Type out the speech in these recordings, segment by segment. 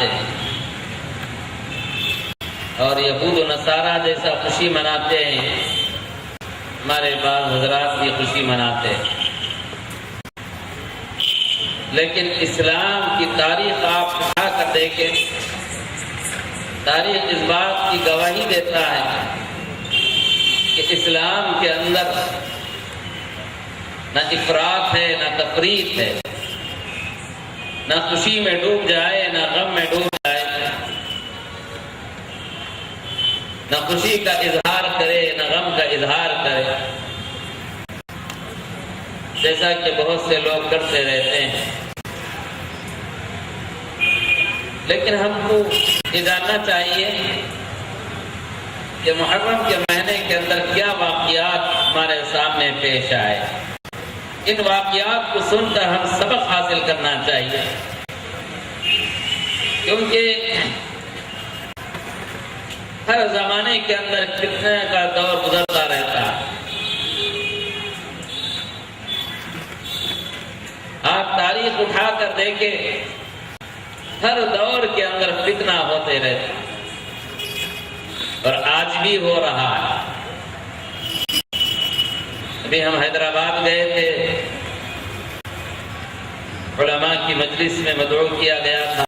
مناتے ہیں، اور یہود و نصارہ جیسا خوشی مناتے ہیں ہمارے بعض حضرات بھی خوشی مناتے ہیں۔ لیکن اسلام کی تاریخ آپ اٹھا کر دیکھیں، تاریخ اس بات کی گواہی دیتا ہے کہ اسلام کے اندر نہ افراط ہے نہ تفریط ہے، نہ خوشی میں ڈوب جائے نہ غم میں ڈوب جائے، نہ خوشی کا اظہار کرے نہ غم کا اظہار کرے، جیسا کہ بہت سے لوگ کرتے رہتے ہیں۔ لیکن ہم کو یہ جاننا چاہیے کہ محرم کے مہینے کے اندر کیا واقعات ہمارے سامنے پیش آئے، ان واقعات کو سن کر ہم سبق حاصل کرنا چاہیے، کیونکہ ہر زمانے کے اندر فتنہ کا دور گزرتا رہتا ہے۔ آپ تاریخ اٹھا کر دیکھیں، ہر دور کے اندر فتنہ ہوتے رہتے اور آج بھی ہو رہا ہے۔ ابھی ہم حیدرآباد گئے تھے، علماء کی مجلس میں مدعو کیا گیا تھا،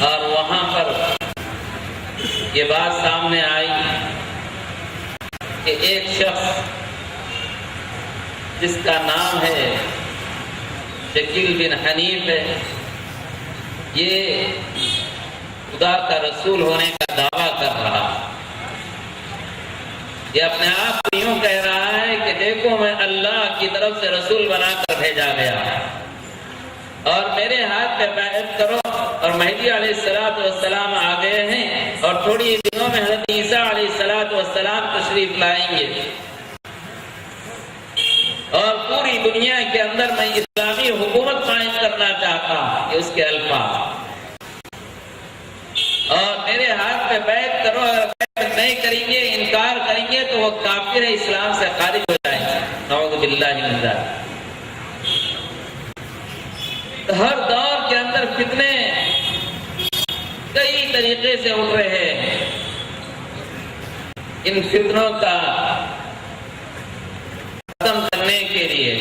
اور وہاں پر یہ بات سامنے آئی کہ ایک شخص جس کا نام ہے شکیل بن حنیف ہے، یہ خدا کا رسول ہونے کا دعویٰ کر رہا، یہ اپنے آپ کو یوں کہہ رہا ہے کہ دیکھو میں اللہ کی طرف سے رسول بنا کر بھیجا گیا اور میرے ہاتھ پہ بیعت کرو، اور مہدی علیہ السلام آ گئے ہیں اور تھوڑی دنوں میں حضرت عیسیٰ علیہ السلام تشریف لائیں گے، اور پوری دنیا کے اندر میں اسلامی حکومت قائم کرنا چاہتا ہوں، یہ اس کے الفاظ، اور میرے ہاتھ پہ بیعت کرو، اور بیعت نہیں کریں گے، انکار کریں گے تو وہ کافر ہے، اسلام سے خارج ہو جائیں گے، نعوذ باللہ من ذلک۔ ہر دور کے اندر فتنے کئی طریقے سے اٹھ رہے ہیں، ان فتنوں کا ختم کرنے کے لیے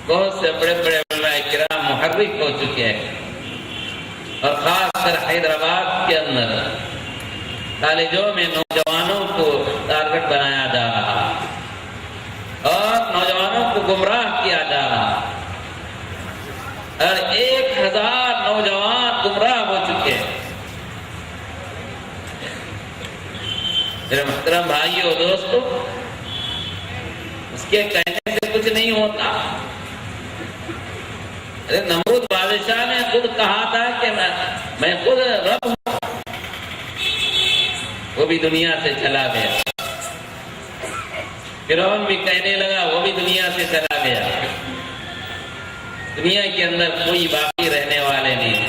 بہت سے بڑے بڑے علماء کرام محرک ہو چکے ہیں، اور خاص کر حیدرآباد کے اندر کالجوں میں نوجوانوں کو ٹارگٹ بنایا جا رہا اور نوجوانوں کو گمراہ کیا جا رہا، اور 1000 نوجوان گمراہ ہو چکے ہیں۔ میرے محترم بھائیو اور دوستو، اس کے کہنے سے کچھ نہیں ہوتا۔ نمرود بادشاہ نے خود کہا تھا کہ میں خود رب ہوں، وہ بھی دنیا سے چلا گیا۔ فرعون بھی کہنے لگا، وہ بھی دنیا سے چلا گیا۔ دنیا کے اندر کوئی باقی رہنے والے نہیں،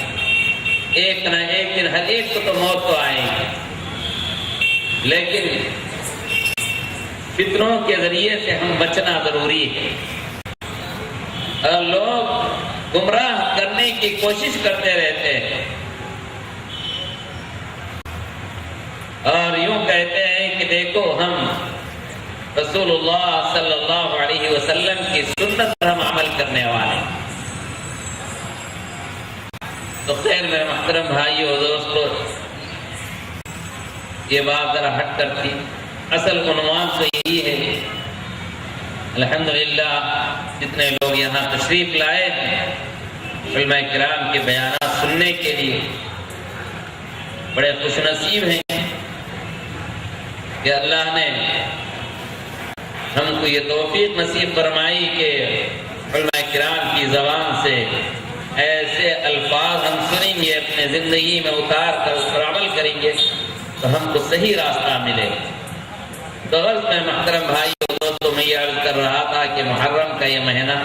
ایک نہ ایک دن ہر ایک کو تو موت تو آئے گی، لیکن فتنوں کے ذریعے سے ہم بچنا ضروری ہے، اور لوگ گمراہ کرنے کی کوشش کرتے رہتے ہیں، اور یوں کہتے ہیں کہ دیکھو ہم رسول اللہ صلی اللہ علیہ وسلم کی سنت پر ہم عمل کرنے والے ہیں۔ تو خیر میرے محترم بھائیو اور دوستو، یہ بات ذرا ہٹ کر تھی، اصل عنوان تو یہی ہے۔ الحمدللہ جتنے لوگ یہاں تشریف لائے ہیں علماء کرام کے بیانات سننے کے لیے، بڑے خوش نصیب ہیں کہ اللہ نے ہم کو یہ توفیق نصیب فرمائی کہ علماء کرام کی زبان سے ایسے الفاظ ہم سنیں گے، اپنے زندگی میں اتار کر اس پر عمل کریں گے تو ہم کو صحیح راستہ ملے۔ تو غرض میں محترم بھائی اور دوستوں، میں یہ عرض کر رہا تھا کہ محرم کا یہ مہینہ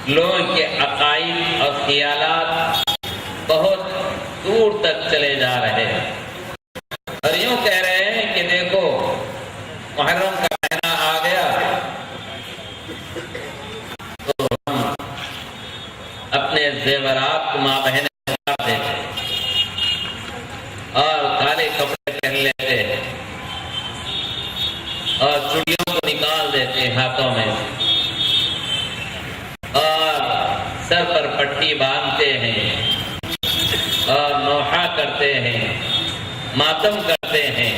لوگوں کے عقائد اور خیالات بہت دور تک چلے جا رہے ہیں، اور یوں کہہ رہے ہیں کہ دیکھو محرم کا مہینہ آ گیا تو ہم اپنے زیورات کو ماں بہنیں اتار دیتے اور کالے کپڑے پہن لیتے اور چوڑیوں کو نکال دیتے ہاتھوں میں اور سر پر پٹی باندھتے ہیں اور نوحہ کرتے ہیں، ماتم کرتے ہیں۔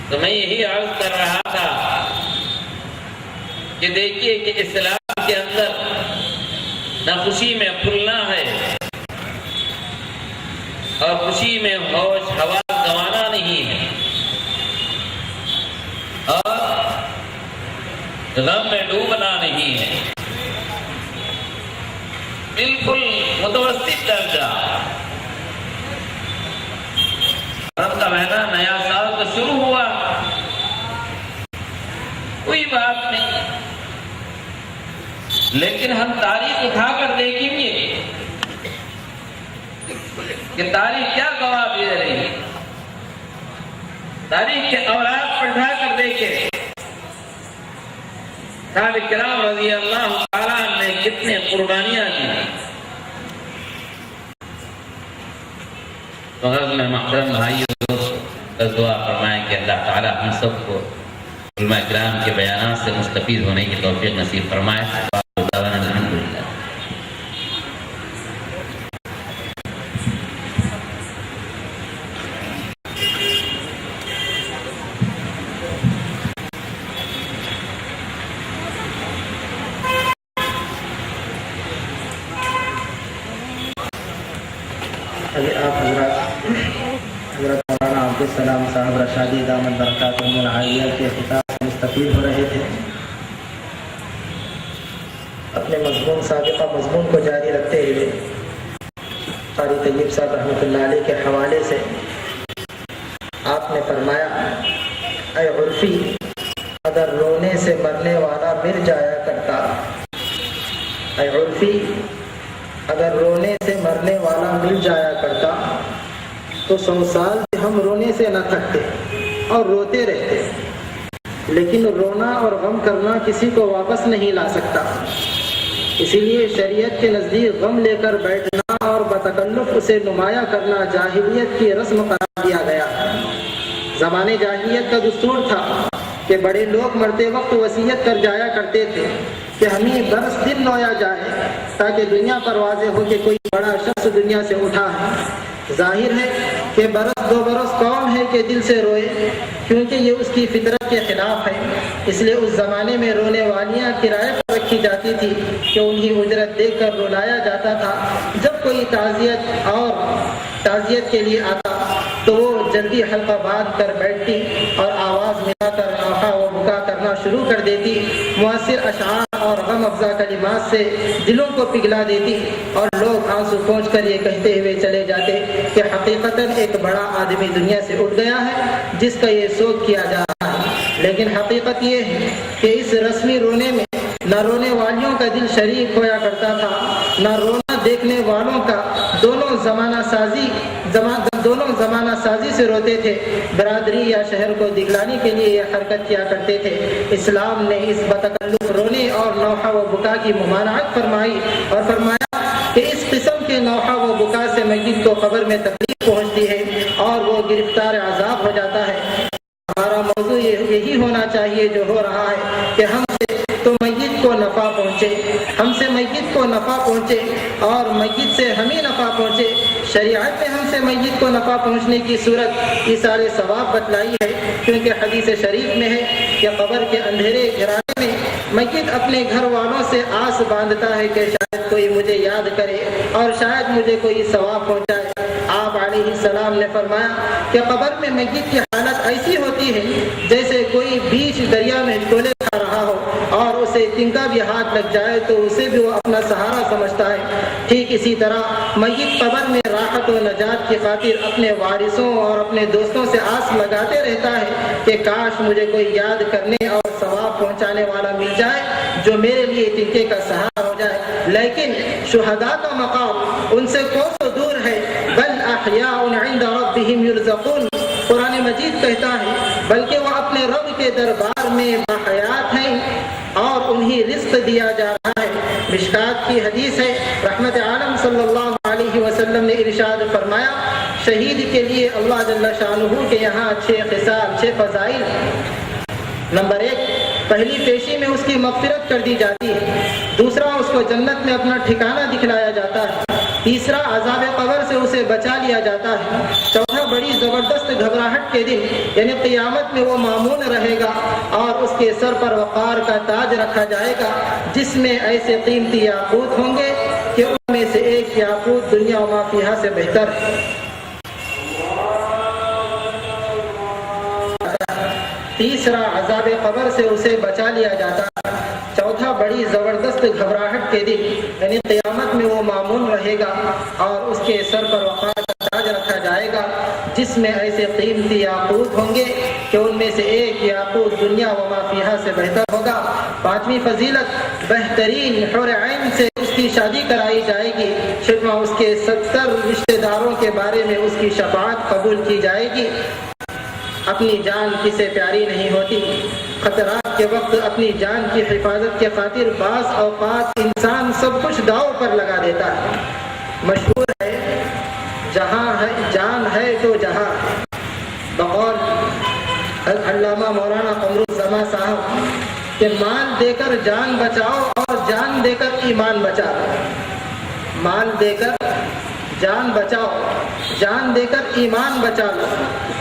تو میں یہی عرض کر رہا تھا کہ دیکھیے کہ اسلام کے اندر نہ خوشی میں پھولنا ہے اور خوشی میں ہوش حواس گنوانا نہیں ہے، اور غم میں ڈوبنا نہیں ہے، بالکل متوسط درجہ۔ رمضان کا مہینہ، نیا سال تو شروع ہوا، کوئی بات نہیں، لیکن ہم تاریخ اٹھا کر دیکھیں گے کہ تاریخ کیا گواہ دے رہی ہے۔ تاریخ کے اوراق پلٹا کر دیکھیں، صحابہ کرام رضی اللہ تعالیٰ نے کتنے قربانیاں دی۔ تو غرض میں محترم بھائیوں دعا فرمائیں کہ اللہ تعالیٰ ہم سب کو علماء کرام کے بیانات سے مستفید ہونے کی توفیق نصیب فرمائے۔ الحمدللہ۔ آپ حضرت مولانا عبدالسلام صاحب رشادی دامت برکاتہم العالیہ کے خطاب سے مستفید ہو رہے تھے۔ اپنے سابقہ مضمون کو جاری رکھتے ہوئے قاری طیب صاحب رحمۃ اللہ علیہ کے حوالے سے آپ نے فرمایا، اے عرفی، اگر رونے سے مرنے والا مر جایا کرتا، اے عرفی، اگر رونے سے مرنے والا مل جایا کرتا تو 100 سال ہم رونے سے نہ تھکتے اور روتے رہتے، لیکن رونا اور غم کرنا کسی کو واپس نہیں لا سکتا، اسی لیے شریعت کے نزدیک غم لے کر بیٹھنا اور بتکلف اسے نمایاں کرنا جاہلیت کی رسم قرار دیا گیا۔ زمانے جاہلیت کا دستور تھا کہ بڑے لوگ مرتے وقت وصیت کر جایا کرتے تھے کہ ہمیں برس دن نویا جائے تاکہ دنیا پر واضح ہو کہ کوئی بڑا شخص دنیا سے اٹھا ہے۔ ظاہر ہے کہ برس 2 برس کون ہے کہ دل سے روئے، کیونکہ یہ اس کی فطرت کے خلاف ہے، اس لیے اس زمانے میں رونے والیاں کرائے پر رکھی جاتی تھی کہ انہیں اجرت دے کر رلایا جاتا تھا۔ جب کوئی تعزیت کے لیے آتا تو وہ جلدی حلقہ باندھ کر بیٹھتی اور آواز ملا کر نوحہ و بکا کرنا شروع کر دیتی، مؤثر اشعار اور غم افزا کلمات سے دلوں کو پگھلا دیتی، اور لوگ آنسو پہنچ کر یہ کہتے ہوئے چلے جاتے کہ حقیقتاً ایک بڑا آدمی دنیا سے اٹھ گیا ہے جس کا یہ سوگ کیا جا رہا ہے۔ لیکن حقیقت یہ ہے کہ اس رسمی رونے میں نہ رونے والیوں کا دل شریک ہویا کرتا تھا، نہ رونا دیکھنے والوں کا، دونوں زمانہ سازی سے روتے تھے، برادری یا شہر کو دکھلانے کے لیے یہ حرکت کیا کرتے تھے۔ اسلام نے اس بتکلف رونے اور نوحہ و بکا کی ممانعت فرمائی اور فرمایا کہ اس قسم کے نوحہ و بکا سے میت کو قبر میں تکلیف پہنچتی ہے اور وہ گرفتار عذاب ہو جاتا ہے۔ ہمارا موضوع یہی ہونا چاہیے جو ہو رہا ہے کہ ہم سے تو میت کو نفع پہنچے، ہم سے میت کو نفع پہنچے اور میت سے ہمیں نفع پہنچے۔ شریعت نے ہم سے میت کو نفع پہنچنے کی صورت ایثار ثواب بتلائی ہے، کیونکہ حدیث شریف میں ہے کہ قبر کے اندھیرے گھرانے میں میت اپنے گھر والوں سے آس باندھتا ہے کہ شاید کوئی مجھے یاد کرے اور شاید مجھے کوئی ثواب پہنچائے۔ آپ علیہ السلام نے فرمایا کہ قبر میں میت کی حالت ایسی ہوتی ہے جیسے کوئی بیچ دریا میں ٹولے کھا رہا ہو اور اسے تنکا بھی ہاتھ لگ جائے تو اسے بھی وہ اپنا سہارا سمجھتا ہے۔ ٹھیک اسی طرح میت قبر میں راحت و نجات کی خاطر اپنے وارثوں اور اپنے دوستوں سے آس لگاتے رہتا ہے کہ کاش مجھے کوئی یاد کرنے اور ثواب پہنچانے والا مل جائے جو میرے لیے تنکے کا سہارا ہو جائے۔ لیکن شہداء کا مقام ان سے کوسوں دور ہے، بل احیاء عند ربهم یرزقون۔ قرآن مجید کہتا ہے بلکہ وہ اپنے رب کے دربار میں باحیات ہیں اور انہیں رزق دیا جا رہا ہے۔ مشکات کی حدیث ہے، رحمت عالم صلی اللہ علیہ وسلم نے ارشاد فرمایا شہید کے لیے اللہ جل شانہ کے یہاں 6 خصال 6 فضائل۔ نمبر 1، پہلی پیشی میں اس کی مغفرت کر دی جاتی ہے، دوسرا اس کو جنت میں اپنا ٹھکانہ دکھلایا جاتا ہے، تیسرا عذاب قبر سے اسے بچا لیا جاتا ہے، چوتھا بڑی زبردست گھبراہٹ کے دن یعنی قیامت میں وہ مامون رہے گا اور اس کے سر پر وقار کا تاج رکھا جائے گا جس میں ایسے قیمتی یاقوت ہوں گے کہ ان میں سے ایک یاقوت دنیا و ما فیہا سے بہتر ہے۔ تیسرا عذاب قبر سے اسے بچا لیا جاتا ہے، چوتھا بڑی زبردست گھبراہٹ کے دن یعنی قیامت میں وہ مامون رہے گا اور اس کے سر پر وقار کا تاج رکھا جائے گا جس میں ایسے قیمتی یاقوت ہوں گے کہ ان میں سے ایک یاقوت دنیا و ما فیہا سے بہتر ہوگا۔ پانچویں فضیلت، بہترین حور عین سے اس کی شادی کرائی جائے گی، چھٹواں اس کے 70 رشتہ داروں کے بارے میں اس کی شفاعت قبول کی جائے گی۔ اپنی جان کسے پیاری نہیں ہوتی، خطرات کے وقت اپنی جان کی حفاظت کے خاطر بعض اوقات انسان سب کچھ داؤ پر لگا دیتا ہے۔ مشہور ہے جہاں ہے جان ہے تو جہاں، بقول علامہ مولانا قمر الزمان صاحب کہ مال دے کر جان بچاؤ اور جان دے کر ایمان بچاؤ، مال دے کر جان بچاؤ، جان دے کر ایمان بچا لو۔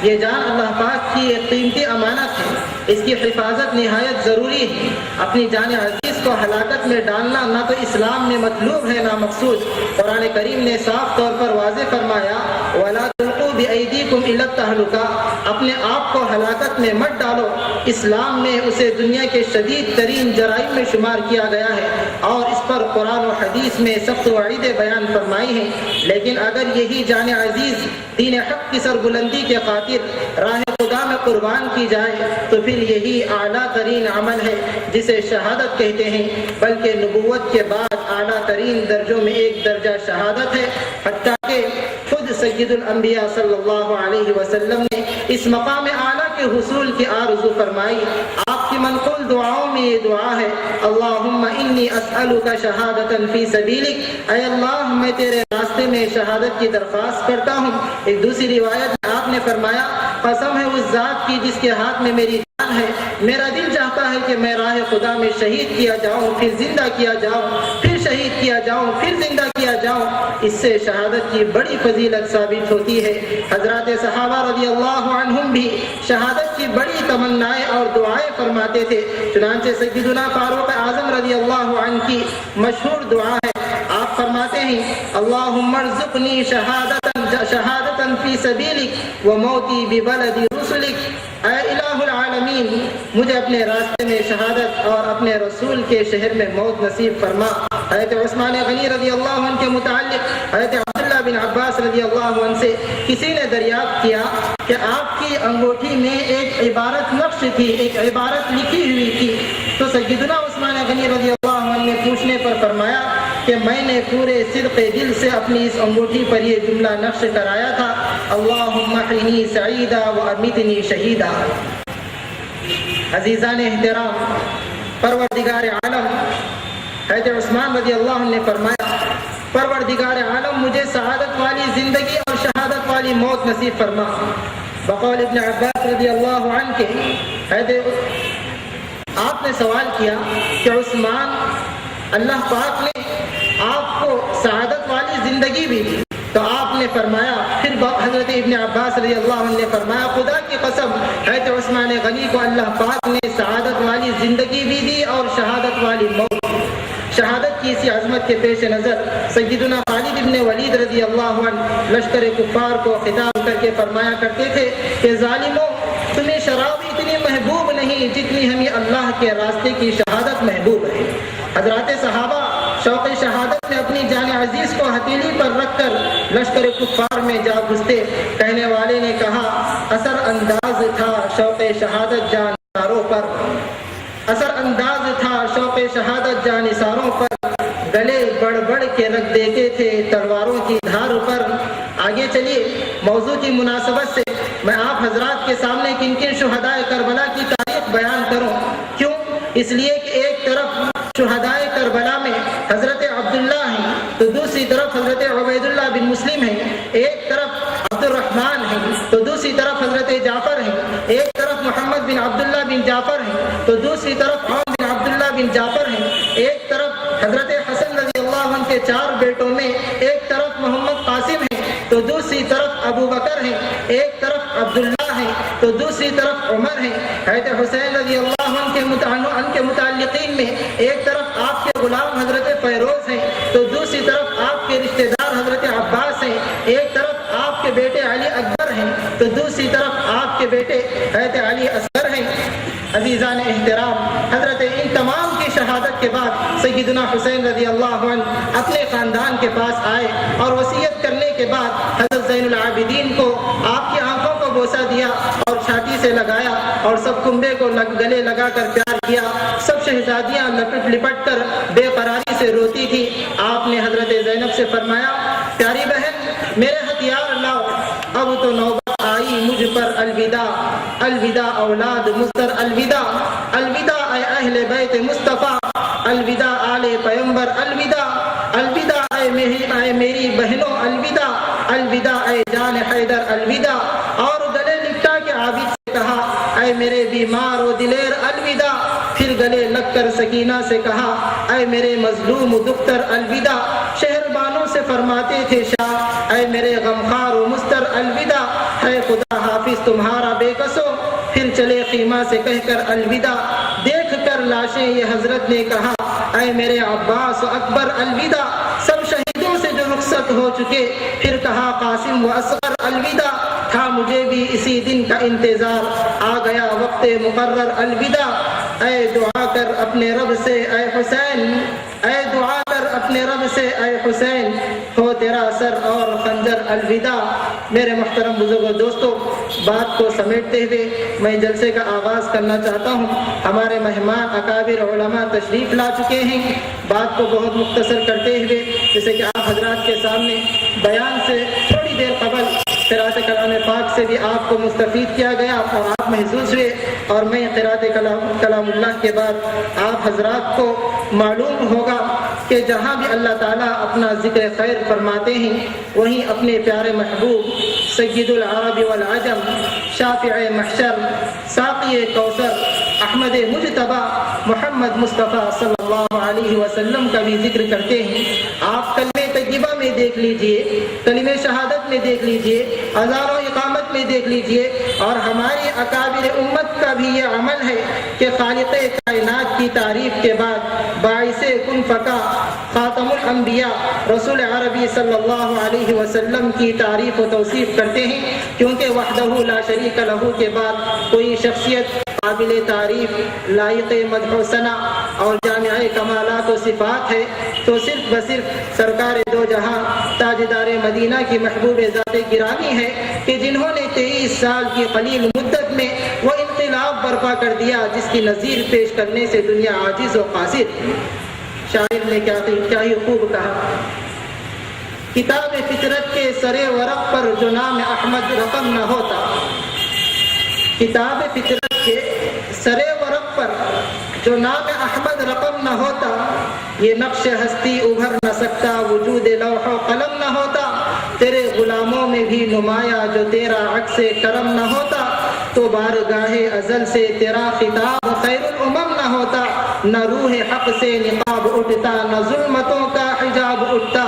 یہ جان اللہ پاک کی ایک قیمتی امانت ہے، اس کی حفاظت نہایت ضروری ہے۔ اپنی جان عزیز کو ہلاکت میں ڈالنا نہ تو اسلام میں مطلوب ہے نہ مقصود۔ قرآن کریم نے صاف طور پر واضح فرمایا وَلَا تُلْقُوا بِأَيْدِيكُمْ إِلَى التَّهْلُكَةِ، اپنے آپ کو ہلاکت میں مت ڈالو۔ اسلام میں اسے دنیا کے شدید ترین جرائم میں شمار کیا گیا ہے اور اس پر قرآن و حدیث میں سخت وعیدیں بیان فرمائی ہیں، لیکن اگر یہی جان عزیز دین حق کی سربلندی کے خاطر راہ خدا میں قربان کی جائے تو پھر یہی اعلیٰ ترین عمل ہے جسے شہادت کہتے ہیں، بلکہ نبوت کے بعد اعلیٰ ترین درجوں میں ایک درجہ شہادت ہے۔ حتیٰ کہ خود سید الانبیاء صلی اللہ علیہ وسلم نے اس مقام اعلیٰ کے حصول کی آرزو فرمائی۔ آپ کی منقول دعاؤں میں یہ دعا ہے اللہم انی اسألک شہادتا فی سبیلک، اے اللہ میں تیرے راستے میں شہادت کی درخواست کرتا ہوں۔ ایک دوسری روایت میں آپ نے فرمایا قسم ہے اس ذات کی جس کے ہاتھ میں میری جان ہے، میرا دل چاہتا ہے کہ میں راہ خدا میں شہید کیا جاؤں، پھر زندہ کیا جاؤں، پھر شہید کیا جاؤں، پھر زندہ کیا جاؤں۔ اس سے شہادت کی بڑی فضیلت ثابت ہوتی ہے۔ حضرات صحابہ رضی اللہ عنہم بھی شہادت کی بڑی تمنائیں اور دعائیں فرماتے تھے، چنانچہ سیدنا فاروق اعظم رضی اللہ عنہ کی مشہور دعا ہے، آپ فرماتے ہیں اللہم ارزقنی شہادتا فی سبیلک وموتی ببلد رسلک، اے الہ العالمین مجھے اپنے راستے میں شہادت اور اپنے رسول کے شہر میں موت نصیب فرما۔ حضرت عثمان غنی رضی اللہ عنہ کے متعلق حضرت عبداللہ بن عباس رضی اللہ عنہ سے کسی نے دریافت کیا کہ آپ کی انگوٹھی میں ایک عبارت نقش تھی، ایک عبارت لکھی ہوئی تھی، تو سیدنا عثمان غنی رضی اللہ عنہ نے پوچھنے پر فرمایا کہ میں نے پورے صدق دل سے اپنی اس انگوٹھی پر یہ جملہ نقش کرایا تھا اللہم احینی سعیدا وامیتنی شہیدا۔ عزیزان احترام، پروردگار عالم حضرت عثمان رضی اللہ عنہ نے فرمایا پروردگار عالم مجھے سعادت والی زندگی اور شہادت والی موت نصیب فرما۔ بقول ابن عباس رضی اللہ عنہ کے آپ نے سوال کیا کہ عثمان اللہ پاک نے آپ کو سعادت والی زندگی بھی دی، تو آپ نے فرمایا، پھر حضرت ابن عباس رضی اللہ عنہ نے فرمایا خدا کی قسم حضرت عثمان غنی کو اللہ پاک نے سعادت والی زندگی بھی دی اور شہادت والی موت۔ شہادت کی اسی عظمت کے پیش نظر سیدنا خالد ابن ولید رضی اللہ عنہ لشکر کفار کو خطاب کر کے فرمایا کرتے تھے کہ ظالموں تمہیں شراب اتنی محبوب نہیں جتنی ہمیں اللہ کے راستے کی شہادت محبوب ہے۔ حضرات صحابہ شوق شہادت میں اپنی جان عزیز کو ہتھیلی پر رکھ کر لشکر کفار میں جا گھستے۔ کہنے والے نے کہا اثر انداز تھا شوق شہادت جان نثاروں پر، اثر انداز تھا شوق شہادت جان نثاروں پر، گلے بڑھ بڑھ کے رکھ دیتے تھے تلواروں کی دھار پر۔ آگے چلیے، موضوع کی مناسبت سے میں آپ حضرات کے سامنے کن کن شہدائے کربلا کی تاریخ بیان کروں۔ کیوں؟ اس لیے کہ ایک طرف شہدائے کربلا میں حضرت عبداللہ ہیں تو دوسری طرف حضرت عبیداللہ بن مسلم ہیں، ایک طرف عبد الرحمن ہیں تو دوسری طرف حضرت جعفر ہیں، ایک طرف محمد بن عبداللہ بن جعفر ہیں تو دوسری طرف عون بن عبداللہ بن جعفر ہیں، ایک طرف حضرت حسن رضی اللہ عنہ کے 4 بیٹوں میں ایک طرف محمد قاسم ہیں تو دوسری طرف ابو بکر ہیں، ایک طرف عبداللہ ہیں تو دوسری طرف عمر ہیں۔ حضرت حسین رضی اللہ عنہ کے متعلقین میں ایک طرف آپ کے غلام حضرت فیروز ہیں تو دوسری طرف آپ کے رشتہ دار حضرت عباس ہیں، ایک طرف آپ کے بیٹے علی اکبر ہیں تو دوسری طرف آپ کے بیٹے حضرت علی اصغر ہیں۔ عزیزان احترام، حضرت ان تمام کی شہادت کے بعد سیدنا حسین رضی اللہ عنہ اپنے خاندان کے پاس آئے اور وصیت کرنے کے بعد حضرت زین العابدین کو آپ کی آنکھوں کو بوسہ دیا اور چھاتی سے لگایا اور سب کنبے کو گلے لگا کر پیار کیا۔ سب شہزادیاں لپٹ کر بے قراری سے روتی تھی۔ آپ نے حضرت زینب سے فرمایا، پیاری بہن میرے ہتھیار لاؤ، اب تو نوبت آئی مجھ پر الوداع، الوداع اولاد مستر، الوداع الوداع اے اہل بیت مصطفیٰ، الوداع آل پیغمبر، الوداع الوداع اے میری بہنوں، الوداع الوداع اے جان حیدر، الوداع۔ اور گلے لپٹا کے عابد سے کہا، اے میرے بیمار و دلیر، الوداع۔ پھر گلے لگ کر سکینہ سے کہا، اے میرے مظلوم دختر، الوداع۔ شہر بانو سے فرماتے تھے شاہ، اے میرے غمخوار و مستر، الوداع۔ ہے خدا حافظ تمہارا بے کسو، پھر چلے خیمہ سے کہہ کر الوداع۔ دیکھ کر لاشیں یہ حضرت نے کہا، اے میرے عباس و اکبر، الوداع۔ سب شہیدوں سے جو رخصت ہو چکے، پھر کہا قاسم و اصغر، الوداع۔ تھا مجھے بھی اسی دن کا انتظار، آ گیا وقت مقرر، الوداع۔ اے دعا کر اپنے رب سے اے حسین، اے دعا کر اپنے رب سے اے حسین، ہو تیرا سر اور خنجر، الوداع۔ میرے محترم بزرگ و دوستو، بات کو سمیٹتے ہوئے میں جلسے کا آغاز کرنا چاہتا ہوں۔ ہمارے مہمان اکابر علماء تشریف لا چکے ہیں۔ بات کو بہت مختصر کرتے ہوئے، جیسے کہ آپ حضرات کے سامنے بیان سے تھوڑی دیر قبل قرأت کلام پاک سے بھی آپ کو مستفید کیا گیا اور آپ محظوظ ہوئے، اور میں قرأت کلام اللہ کے بعد آپ حضرات کو معلوم ہوگا کہ جہاں بھی اللہ تعالیٰ اپنا ذکر خیر فرماتے ہیں، وہیں اپنے پیارے محبوب سید العرب والعجم، شافع محشر، ساقی کوثر، احمد مجتبی محمد مصطفیٰ صلی اللہ علیہ وسلم کا بھی ذکر کرتے ہیں۔ آپ کلمہ طیبہ میں دیکھ لیجئے، کلمہ شہادت میں دیکھ لیجئے، اذان و اقامت میں دیکھ لیجئے، اور ہماری اکابر امت کا بھی یہ عمل ہے کہ خالق کائنات کی تعریف کے بعد باعث کن فکا خاتم الانبیاء رسول عربی صلی اللہ علیہ وسلم کی تعریف و توصیف کرتے ہیں، کیونکہ وحدہ لا شریک لہ کے بعد کوئی شخصیت قابل تعریف، لائق مدح و ثنا اور جامع کمالات و صفات ہے تو صرف بصرف سرکار دو جہاں تاجدار مدینہ کی محبوب ذات گرامی ہے، کہ جنہوں نے 23 سال کی قلیل مدت میں وہ انقلاب برپا کر دیا جس کی نظیر پیش کرنے سے دنیا عاجز و قاصر۔ شاعر نے کیا ہی خوب کہا، کتاب فطرت کے سرے ورق پر جو نام احمد رقم نہ ہوتا، کتاب فطرت کے سرے ورق پر جو نام احمد رقم نہ ہوتا، یہ نقش ہستی ابھر نہ سکتا، وجود لوح و قلم نہ ہوتا، تیرے غلاموں میں بھی نمایاں جو تیرا عکس کرم نہ ہوتا، تو بارگاہ ازل سے تیرا خطاب خیر الامم نہ ہوتا، نہ روح حق سے نقاب اٹھتا، نہ ظلمتوں کا حجاب اٹھتا،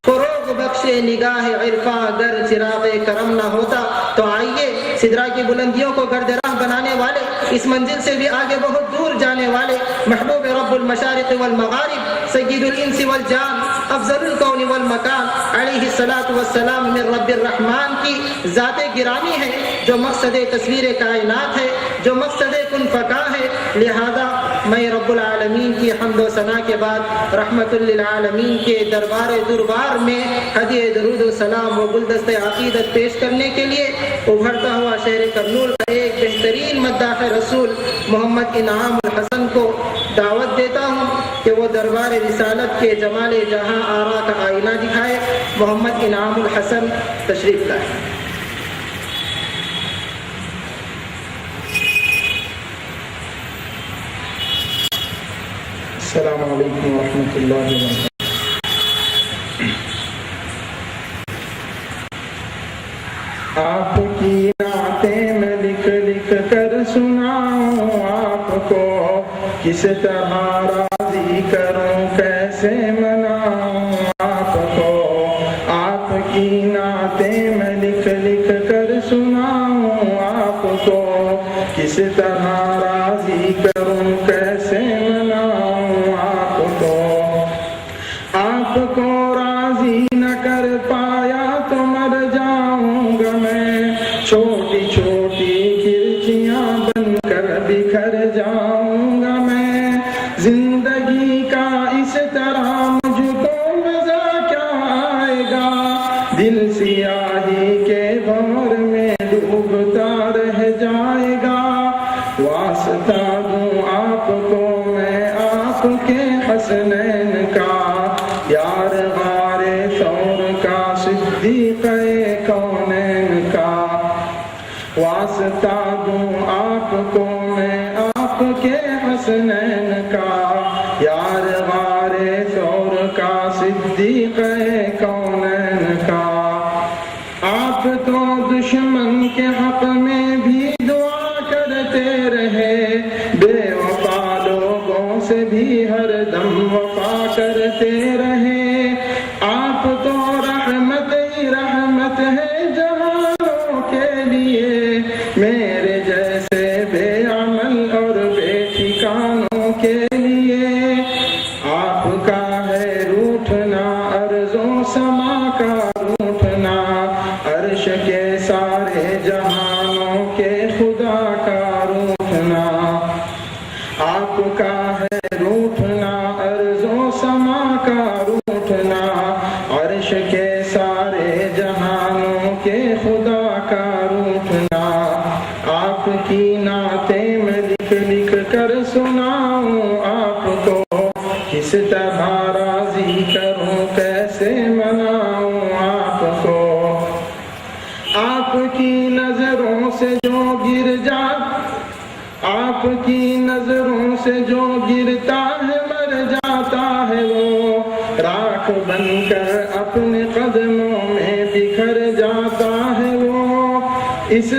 فروغ بخشے نگاہ عرفاں گر چراغ کرم نہ ہوتا۔ تو آئیے سدرا کی بلندیوں کو گرد راہ بنانے والے، اس منزل سے بھی آگے بہت دور جانے والے محبوب رب المشارق والمغارب، سید الانس والجان، افضل الکون والمکان، علیہ الصلاۃ والسلام من رب الرحمن کی ذات گرامی ہے، جو مقصد تصویر کائنات ہے، جو مقصد کن فکا ہے۔ لہذا میں رب العالمین کی حمد و ثنا کے بعد رحمت للعالمین کے دربار میں ہدیہ درود و سلام و گلدست عقیدت پیش کرنے کے لیے ابھرتا ہوا شہر کرنول کا ایک بہترین مداح رسول محمد انعام الحسن کو دعوت دیتا ہوں کہ وہ دربار رسالت کے جمال جہاں آرا کا آئینہ دکھائے۔ محمد انعام الحسن تشریف لائے۔ السلام علیکم ورحمۃ اللہ وبرکاتہ۔ آپ کی نعتیں میں لکھ لکھ کر سناؤں آپ کو، کس طرح راضی کروں کیسے مناؤں آپ کو، آپ کی نعتیں میں لکھ لکھ کر سناؤں آپ کو، کس طرح راضی کروں کیسے مناؤں آپ کو، آپ کو راضی نہ کر پایا تو مر جاؤں گا میں، چھوٹی چھوٹی کرچیاں بن کر بکھر جاؤں گا میں، زندگی کا اس طرح مجھ کو مزہ کیا آئے گا، دل سیاہی کے بھور میں ڈوبتا رہ جائے گا، واسطہ دوں آپ کو میں آپ کے حسنین کا، یار غار ثور کا صدیق کونین کا، واسطہ دوں آپ کو میں آپ کے حسنین کا، یار غار ثور کا صدیق کونین کا، آپ تو دشمن کے حق میں بھی دعا کرتے رہے، بے وفا لوگوں سے بھی ہر دم وفا کرتے رہے، آپ تو رحمت ہی رحمت ہے جہانوں کے لیے، میرے جیسے بے عمل اور بے ٹھکانوں کے لیے، آپ کا ہے روٹھنا ارض و سما کا روٹھنا، عرش کے سارے جہانوں کے خدا کا روٹھنا، آپ کا ہے روٹھنا ارض و سما کا روٹھنا، عرش کے سارے جہانوں کے خدا کا روٹھنا، آپ کی نعتیں میں لکھ لکھ کر سناؤں آپ کو، کس طرح راضی کروں کیسے مناؤں آپ کو، آپ کی نظروں سے جو گر آپ کی نظروں سے جو گرتا ہے مر جاتا ہے وہ، راکھ بن کر